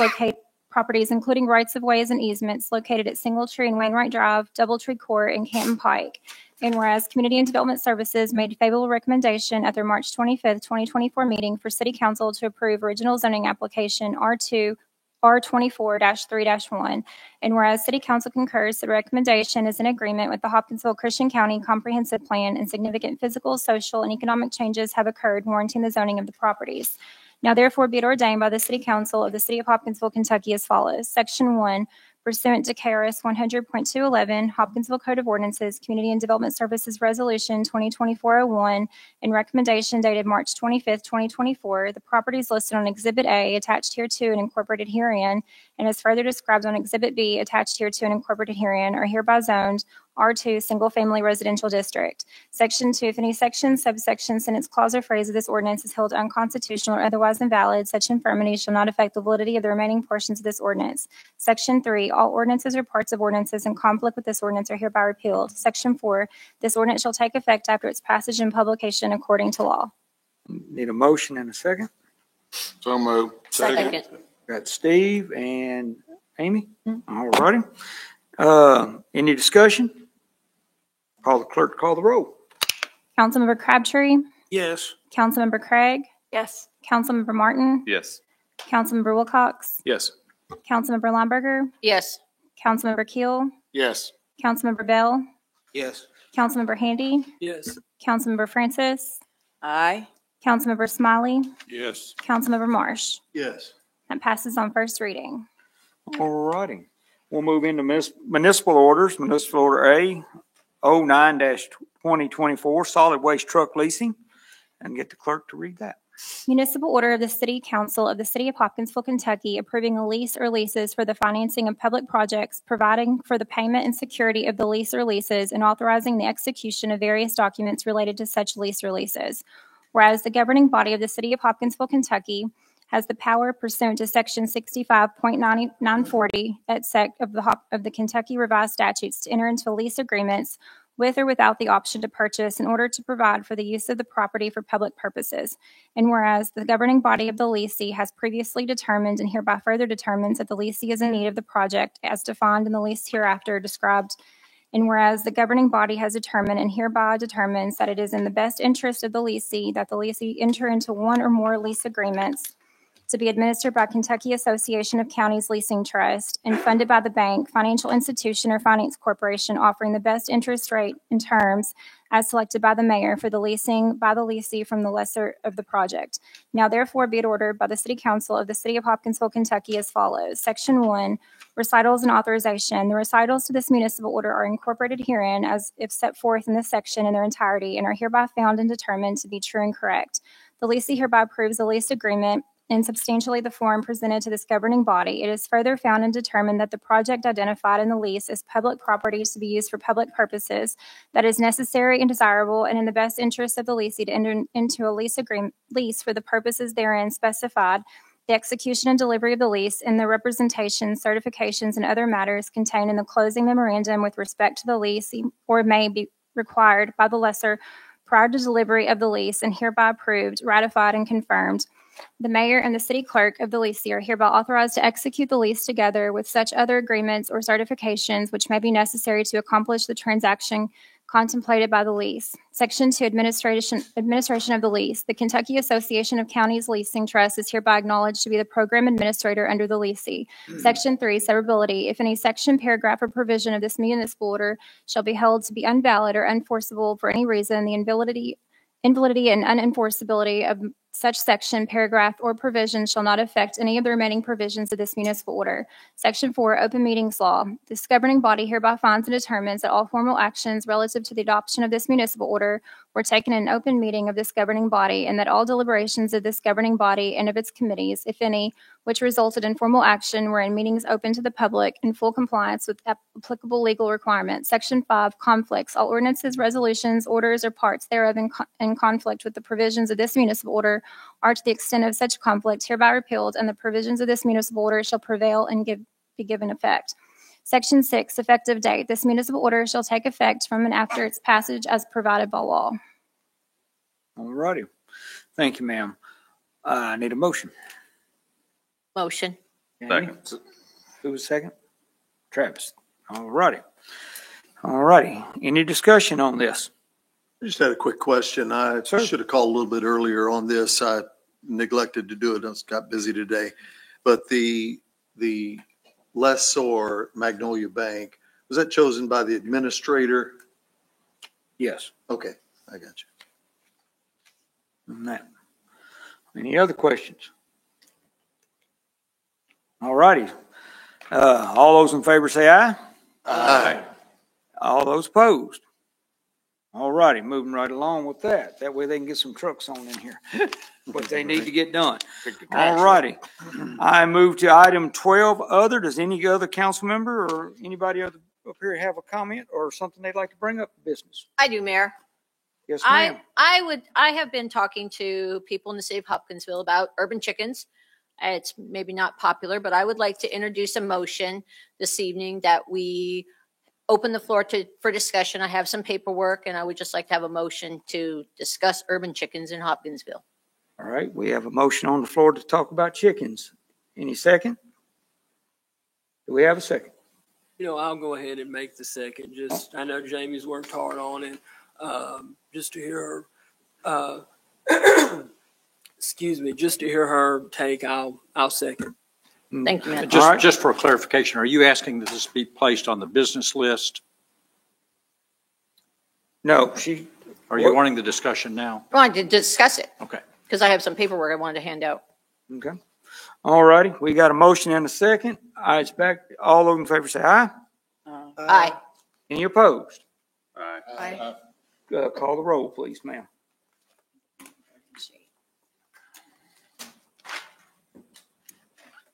including rights of ways and easements located at Singletree and Wainwright Drive, Doubletree Court, and Canton Pike. And whereas Community and Development Services made a favorable recommendation at their March 25th, 2024 meeting for City Council to approve original zoning application R24-3-1. And whereas City Council concurs, the recommendation is in agreement with the Hopkinsville Christian County Comprehensive Plan, and significant physical, social, and economic changes have occurred warranting the zoning of the properties. Now therefore be it ordained by the City Council of the City of Hopkinsville, Kentucky as follows. Section 1, pursuant to KRS 100.211, Hopkinsville Code of Ordinances, Community and Development Services Resolution 2024-01, and recommendation dated March 25th, 2024, the properties listed on Exhibit A, attached hereto and incorporated herein, and as further described on Exhibit B, attached hereto and incorporated herein, are hereby zoned R2, Single Family Residential District. Section 2, if any section, subsection, sentence, clause, or phrase of this ordinance is held unconstitutional or otherwise invalid, such infirmity shall not affect the validity of the remaining portions of this ordinance. Section 3, all ordinances or parts of ordinances in conflict with this ordinance are hereby repealed. Section 4, this ordinance shall take effect after its passage and publication according to law. Need a motion and a second. So moved. Second. Got Steve and Amy. All righty. Any discussion? Call the clerk, call the roll. Councilmember Crabtree, Yes. Councilmember Craig, Yes. Councilmember Martin, Yes. Councilmember Wilcox, Yes. Councilmember Lomberger, Yes. Councilmember Keel, Yes. Councilmember Bell, Yes. Councilmember Handy, Yes. Councilmember Francis, Aye. Councilmember Smiley, Yes. Councilmember Marsh. Yes. That passes on first reading. All righty. We'll move into municipal orders. Municipal Order A 09-2024, solid waste truck leasing, and get the clerk to read that. Municipal order of the City Council of the City of Hopkinsville, Kentucky, approving a lease or leases for the financing of public projects, providing for the payment and security of the lease or leases, and authorizing the execution of various documents related to such lease or leases. Whereas the governing body of the City of Hopkinsville, Kentucky, has the power pursuant to Section 65.940 et sec of the Kentucky Revised Statutes to enter into lease agreements with or without the option to purchase in order to provide for the use of the property for public purposes. And whereas the governing body of the leasee has previously determined and hereby further determines that the leasee is in need of the project as defined in the lease hereafter described. And whereas the governing body has determined and hereby determines that it is in the best interest of the leasee that the leasee enter into one or more lease agreements to be administered by Kentucky Association of Counties Leasing Trust and funded by the bank, financial institution, or finance corporation offering the best interest rate and terms as selected by the mayor for the leasing by the leasee from the lesser of the project. Now therefore be it ordered by the City Council of the City of Hopkinsville, Kentucky as follows. Section 1, recitals and authorization. The recitals to this municipal order are incorporated herein as if set forth in this section in their entirety and are hereby found and determined to be true and correct. The leasee hereby approves a lease agreement in substantially the form presented to this governing body, it is further found and determined that the project identified in the lease is public property to be used for public purposes, that is necessary and desirable and in the best interest of the leasee to enter into a lease for the purposes therein specified, the execution and delivery of the lease, and the representation, certifications, and other matters contained in the closing memorandum with respect to the lease or may be required by the lessor prior to delivery of the lease and hereby approved, ratified, and confirmed. The mayor and the city clerk of the leasee are hereby authorized to execute the lease together with such other agreements or certifications which may be necessary to accomplish the transaction contemplated by the lease. Section 2, administration of the lease. The Kentucky Association of Counties Leasing Trust is hereby acknowledged to be the program administrator under the leasee. Section 3, severability. If any section, paragraph, or provision of this municipal order shall be held to be invalid or unenforceable for any reason, the invalidity and unenforceability of such section, paragraph, or provision shall not affect any of the remaining provisions of this municipal order. Section 4, open meetings law. This governing body hereby finds and determines that all formal actions relative to the adoption of this municipal order were taken in an open meeting of this governing body, and that all deliberations of this governing body and of its committees, if any, which resulted in formal action were in meetings open to the public in full compliance with applicable legal requirements. Section 5, conflicts. All ordinances, resolutions, orders, or parts thereof in conflict with the provisions of this municipal order are, to the extent of such conflict, hereby repealed, and the provisions of this municipal order shall prevail and be given effect. Section 6, effective date. This municipal order shall take effect from and after its passage as provided by law. All righty. Thank you, ma'am. I need a motion. Motion. Second. Who was second? Travis. All righty. All righty. Any discussion on this? I just had a quick question. I should have called a little bit earlier on this. I neglected to do it. I just got busy today. But the lessor, Magnolia Bank, was that chosen by the administrator? Yes. Okay, I got you. On that. Any other questions? All righty. All those in favor say aye. Aye. All those opposed. All righty, moving right along with that. That way they can get some trucks on in here. What they need to get done. All righty. I move to item 12, other. Does any other council member or anybody up here have a comment or something they'd like to bring up in business? I do, Mayor. Yes, ma'am. I have been talking to people in the city of Hopkinsville about urban chickens. It's maybe not popular, but I would like to introduce a motion this evening that we open the floor for discussion. I have some paperwork, and I would just like to have a motion to discuss urban chickens in Hopkinsville. All right, we have a motion on the floor to talk about chickens. Any second? Do we have a second? I'll go ahead and make the second. I know Jamie's worked hard on it. Just to hear her, just to hear her take, I'll second. Thank you, Matt. Just for clarification, are you asking that this be placed on the business list? No, Are you wanting the discussion now? I wanted to discuss it. Okay. Because I have some paperwork I wanted to hand out. Okay. All righty, we got a motion and a second. I expect all those in favor say aye. Aye. Any opposed? Aye. Call the roll, please, ma'am.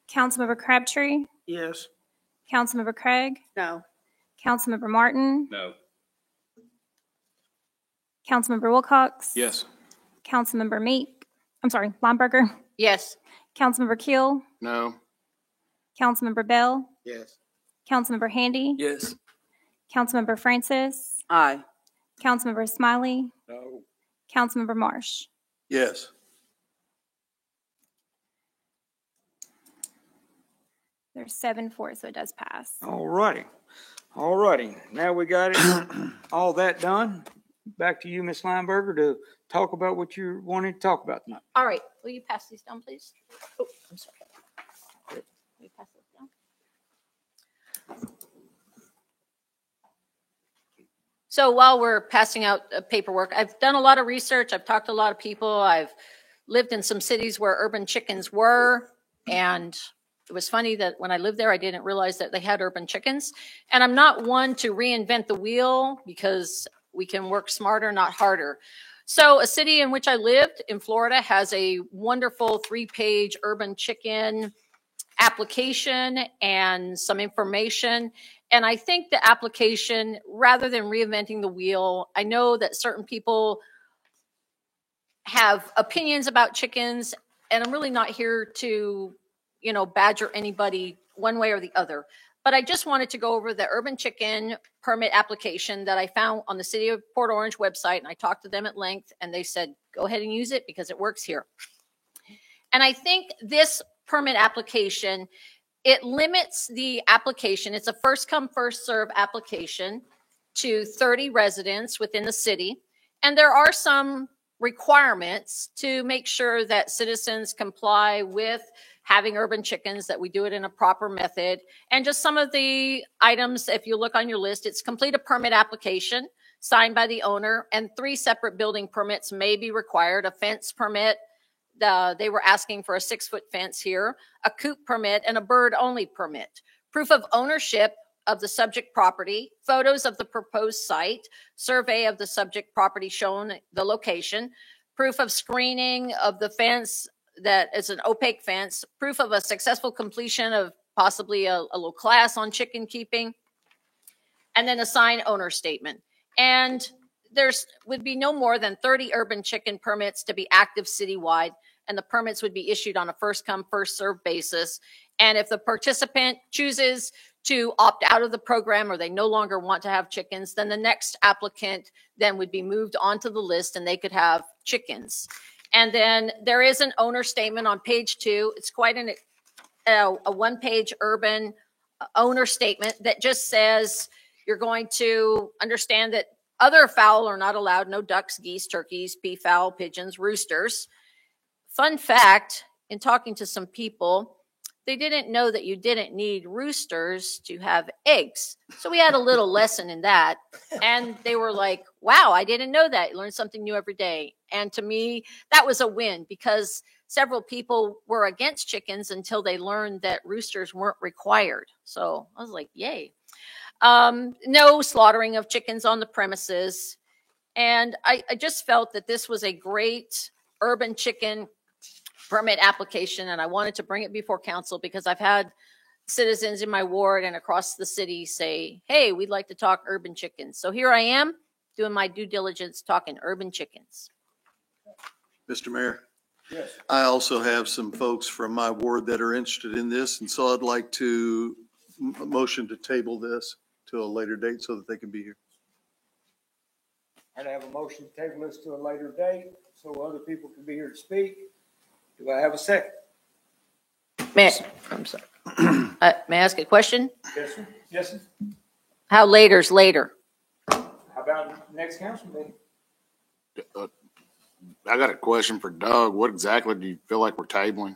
Councilmember Crabtree, Yes. Councilmember Craig, No. Councilmember Martin, No. Councilmember Wilcox, Yes. Councilmember Lineberger, Yes. Councilmember Keel, No. Councilmember Bell, Yes. Councilmember Handy, Yes. Councilmember Francis, Aye. Councilmember Smiley, No. Councilmember Marsh. Yes. There's 7 for it, so it does pass. All righty. All righty. Now we got it, all that done. Back to you, Ms. Lineberger, to talk about what you're wanting to talk about tonight. All right. Will you pass these down, please? Oh, I'm sorry. Will you pass those down? So while we're passing out paperwork, I've done a lot of research. I've talked to a lot of people. I've lived in some cities where urban chickens were, and it was funny that when I lived there, I didn't realize that they had urban chickens. And I'm not one to reinvent the wheel because we can work smarter, not harder. So a city in which I lived in Florida has a wonderful 3-page urban chicken application and some information. And I think the application, rather than reinventing the wheel, I know that certain people have opinions about chickens, and I'm really not here to, badger anybody one way or the other. But I just wanted to go over the urban chicken permit application that I found on the City of Port Orange website, and I talked to them at length, and they said, go ahead and use it because it works here. And I think this permit application, it limits the application. It's a first come, first serve application to 30 residents within the city. And there are some requirements to make sure that citizens comply with having urban chickens, that we do it in a proper method. And just some of the items, if you look on your list, it's complete a permit application signed by the owner, and 3 separate building permits may be required. A fence permit, they were asking for a 6-foot fence here, a coop permit, and a bird-only permit. Proof of ownership of the subject property, photos of the proposed site, survey of the subject property shown the location, proof of screening of the fence that is an opaque fence, proof of a successful completion of possibly a little class on chicken keeping, and then a signed owner statement. And there's would be no more than 30 urban chicken permits to be active citywide, and the permits would be issued on a first come, first served basis. And if the participant chooses to opt out of the program or they no longer want to have chickens, then the next applicant then would be moved onto the list and they could have chickens. And then there is an owner statement on page 2. It's quite a 1-page urban owner statement that just says you're going to understand that other fowl are not allowed, no ducks, geese, turkeys, peafowl, pigeons, roosters. Fun fact, in talking to some people, they didn't know that you didn't need roosters to have eggs. So we had a little lesson in that. And they were like, wow, I didn't know that. You learn something new every day. And to me, that was a win because several people were against chickens until they learned that roosters weren't required. So I was like, yay. No slaughtering of chickens on the premises. And I just felt that this was a great urban chicken permit application, and I wanted to bring it before council because I've had citizens in my ward and across the city say, hey, we'd like to talk urban chickens. So here I am doing my due diligence talking urban chickens. Mr. Mayor? Yes. I also have some folks from my ward that are interested in this, and so I'd like to motion to table this to a later date so that they can be here. I'd have a motion to table this to a later date so other people can be here to speak. Do I have a second? I'm sorry. May I ask a question? Yes, sir. Yes, sir. How later's later? How about next council meeting? I got a question for Doug. What exactly do you feel like we're tabling?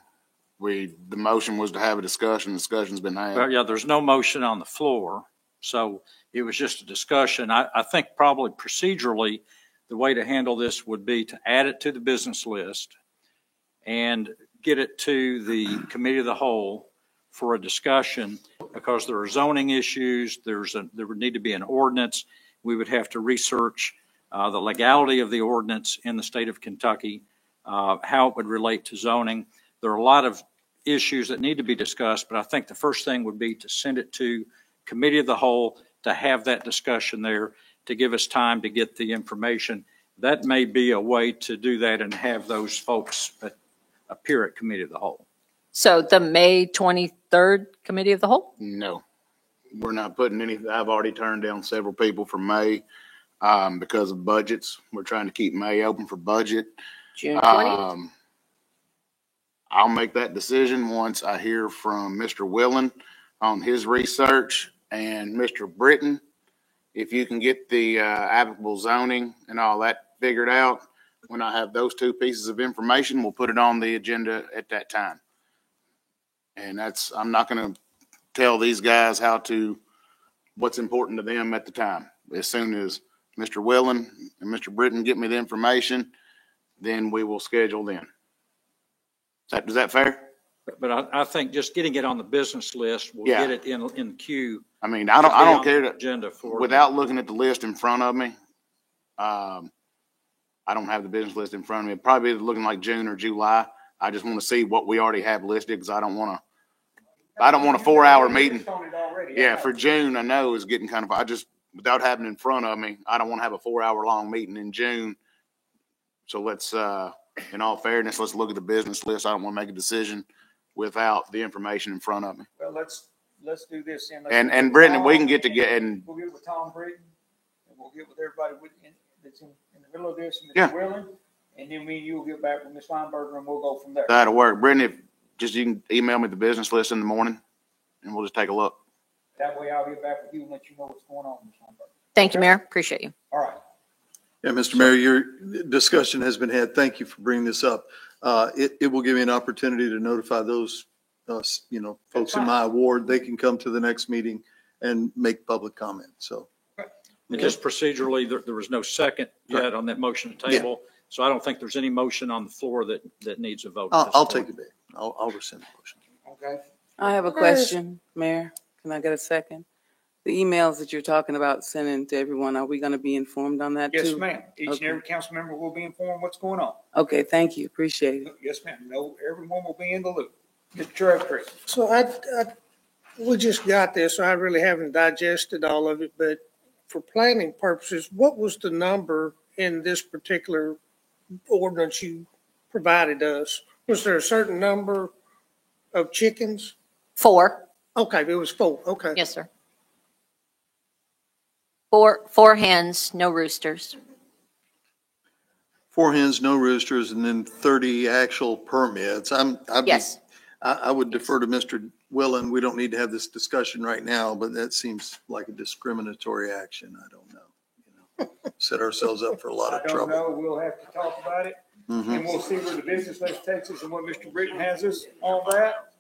The motion was to have a discussion. Discussion's been had. Well, yeah, there's no motion on the floor. So it was just a discussion. I think probably procedurally, the way to handle this would be to add it to the business list and get it to the committee of the whole for a discussion, because there are zoning issues. There would need to be an ordinance. We would have to research the legality of the ordinance in the state of Kentucky, how it would relate to zoning. There are a lot of issues that need to be discussed, but I think the first thing would be to send it to committee of the whole to have that discussion there, to give us time to get the information. That may be a way to do that and have those folks appear at committee of the whole. So the May 23rd committee of the whole? No, we're not putting any. I've already turned down several people for May because of budgets. We're trying to keep May open for budget. June 20th? I'll make that decision once I hear from Mr. Willen on his research, and Mr. Britton, if you can get the applicable zoning and all that figured out. When I have those 2 pieces of information, we'll put it on the agenda at that time. And I'm not going to tell these guys what's important to them at the time. As soon as Mr. Willen and Mr. Britton get me the information, then we will schedule them. Is that fair? But I think just getting it on the business list will get it in the queue. I mean, I don't care agenda for without looking at the list in front of me. I don't have the business list in front of me. It'll probably be looking like June or July. I just want to see what we already have listed because I don't want a 4-hour meeting. Yeah, for June, I know is getting kind of, without having it in front of me, I don't want to have a 4-hour long meeting in June. So let's, in all fairness, let's look at the business list. I don't want to make a decision without the information in front of me. Well, let's do this then. And Brittany, we can get together and. We'll get with Tom Britton, and we'll get with everybody that's in the middle of this, and Mr. Yeah. Willen, and then me and you will get back with Ms. Weinberger, and we'll go from there. That'll work. Brittany, if you can email me the business list in the morning, and we'll just take a look. That way I'll get back with you and let you know what's going on, Ms. Weinberger. Thank you, Mayor. Appreciate you. All right. Yeah, Mr. Mayor, your discussion has been had. Thank you for bringing this up. It will give me an opportunity to notify those, folks in my ward. They can come to the next meeting and make public comment. So. And just procedurally, there was no second yet on that motion to table. So I don't think there's any motion on the floor that needs a vote. I'll take it back. I'll rescind the motion. Okay. I have a question, Mayor. Can I get a second? The emails that you're talking about sending to everyone, are we going to be informed on that too? Yes, ma'am. Each and every council member will be informed what's going on. Okay, thank you. Appreciate it. Yes, ma'am. No, everyone will be in the loop. Mr. Treasurer. So we just got this, so I really haven't digested all of it, but for planning purposes, what was the number in this particular ordinance you provided us? Was there a certain number of chickens? 4. Okay, it was 4. Okay. Yes, sir. 4 hens, no roosters. 4 hens, no roosters, and then 30 actual permits. Yes. I would defer to Mr. Willen. We don't need to have this discussion right now, but that seems like a discriminatory action. I don't know. Set ourselves up for a lot of trouble. I don't know. We'll have to talk about it. Mhm. And we'll see where the business list takes us and what Mr. Britton has us on that.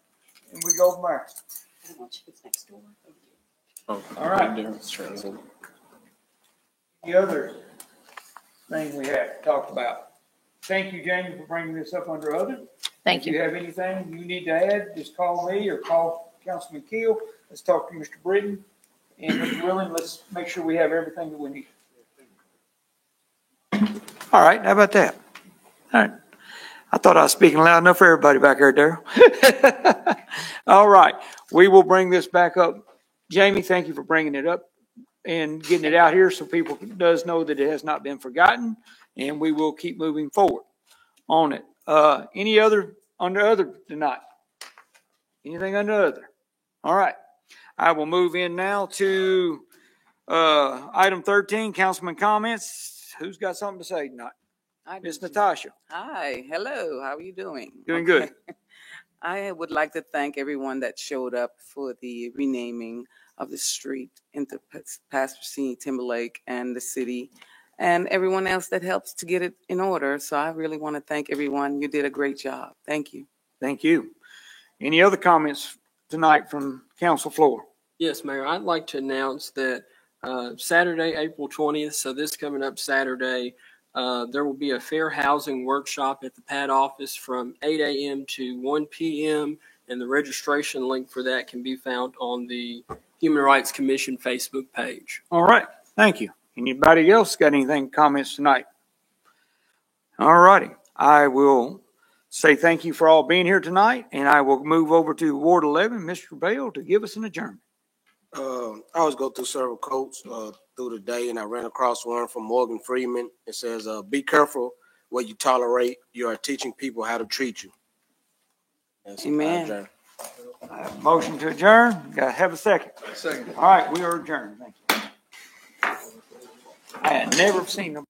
And we go from there. All right. The other thing we have talked about. Thank you, Jamie, for bringing this up under other. Thank you. If you have anything you need to add, just call me or call Councilman Keel. Let's talk to Mr. Britton and Mr. Willen. Let's make sure we have everything that we need. All right. How about that? All right. I thought I was speaking loud enough for everybody back there, Darryl. All right. We will bring this back up. Jamie, thank you for bringing it up and getting it out here so people does know that it has not been forgotten, and we will keep moving forward on it. Any other under other tonight? Anything under other? All right. I will move in now to item 13, councilman comments. Who's got something to say tonight? Miss Natasha. Hi, hello. How are you doing? Doing good. I would like to thank everyone that showed up for the renaming of the street into Pastor C. Timberlake and the city, and everyone else that helps to get it in order. So I really want to thank everyone. You did a great job. Thank you. Thank you. Any other comments tonight from council floor? Yes, Mayor. I'd like to announce that Saturday, April 20th, so this coming up Saturday, there will be a fair housing workshop at the PAD office from 8 a.m. to 1 p.m., and the registration link for that can be found on the Human Rights Commission Facebook page. All right. Thank you. Anybody else got anything, comments tonight? All righty. I will say thank you for all being here tonight, and I will move over to Ward 11, Mr. Bale, to give us an adjournment. I always go through several quotes through the day, and I ran across one from Morgan Freeman. It says, be careful what you tolerate. You are teaching people how to treat you. Amen. I have a motion to adjourn. Got to have a second. Second. All right, we are adjourned. Thank you. I had never seen them.